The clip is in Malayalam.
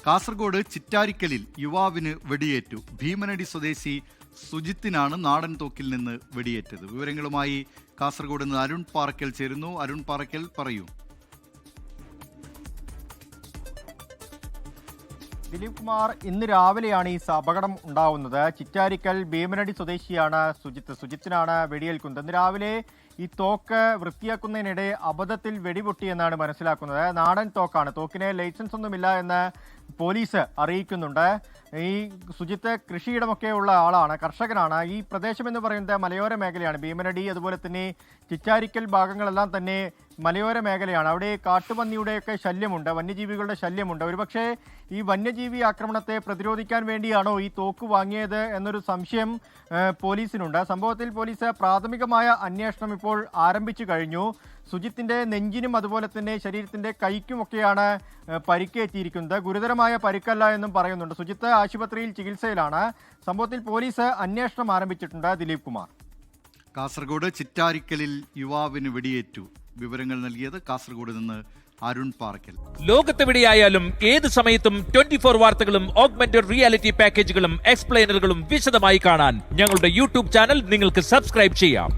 കാസർഗോഡ് ചിറ്റാരിക്കലിൽ യുവാവിന് വെടിയേറ്റു. ഭീമനടി സ്വദേശി സുജിത്തിനാണ് നാടൻ തോക്കിൽ നിന്ന് വെടിയേറ്റത്. വിവരങ്ങളുമായി കാസർഗോഡ് നിന്ന് അരുൺ പാറക്കൽ ചേരുന്നു. അരുൺ പാറക്കൽ, പറയൂ. ദിലീപ് കുമാർ, ഇന്ന് രാവിലെയാണ് ഈ അപകടം ഉണ്ടാവുന്നത്. ചിറ്റാരിക്കൽ ഭീമനടി സ്വദേശിയാണ് സുജിത്തിനാണ് വെടിയേൽക്കുന്നത്. ഇന്ന് രാവിലെ ഈ തോക്ക് വൃത്തിയാക്കുന്നതിനിടെ അബദ്ധത്തിൽ വെടിപൊട്ടിയെന്നാണ് മനസ്സിലാക്കുന്നത്. നാടൻ തോക്കാണ്. തോക്കിന് ലൈസൻസ് ഒന്നുമില്ല എന്ന് പോലീസ് അറിയിക്കുന്നുണ്ട്. ഈ സുജിത്ത് കൃഷിയിടമൊക്കെ ഉള്ള ആളാണ്, കർഷകനാണ്. ഈ പ്രദേശം എന്ന് പറയുന്നത് മലയോര മേഖലയാണ്. ഭീമനടി അതുപോലെ തന്നെ ചിറ്റാരിക്കൽ ഭാഗങ്ങളെല്ലാം തന്നെ മലയോര മേഖലയാണ്. അവിടെ കാട്ടുപന്നിയുടെയൊക്കെ ശല്യമുണ്ട്, വന്യജീവികളുടെ ശല്യമുണ്ട്. ഒരുപക്ഷെ ഈ വന്യജീവി ആക്രമണത്തെ പ്രതിരോധിക്കാൻ വേണ്ടിയാണോ ഈ തോക്ക് വാങ്ങിയത് എന്നൊരു സംശയം പോലീസിനുണ്ട്. സംഭവത്തിൽ പോലീസ് പ്രാഥമികമായ അന്വേഷണം ഇപ്പോൾ ആരംഭിച്ചു കഴിഞ്ഞു. സുജിത്തിന്റെ നെഞ്ചിനും അതുപോലെ തന്നെ ശരീരത്തിന്റെ കൈക്കുമൊക്കെയാണ് പരിക്കേറ്റിയിരിക്കുന്നത്. ഗുരുതരമായ പരിക്കല്ല എന്നും പറയുന്നുണ്ട്. സുജിത്ത് ആശുപത്രിയിൽ ചികിത്സയിലാണ്. സംഭവത്തിൽ പോലീസ് അന്വേഷണം ആരംഭിച്ചിട്ടുണ്ട്. ദിലീപ് കുമാർ. കാസർഗോഡ് ചിറ്റാരിക്കലിൽ യുവാവിന് വെടിയേറ്റു. വിവരങ്ങൾ നൽകിയത് കാസർഗോഡ് നിന്ന് അരുൺ പാറക്കൽ. ലോകത്തെവിടെയായാലും ഏത് സമയത്തും 24 വാർത്തകളും ഓഗ്മെന്റഡ് റിയാലിറ്റി പാക്കേജുകളും എക്സ്പ്ലെയിനറുകളും വിശദമായി കാണാൻ ഞങ്ങളുടെ യൂട്യൂബ് ചാനൽ നിങ്ങൾക്ക് സബ്സ്ക്രൈബ് ചെയ്യാം.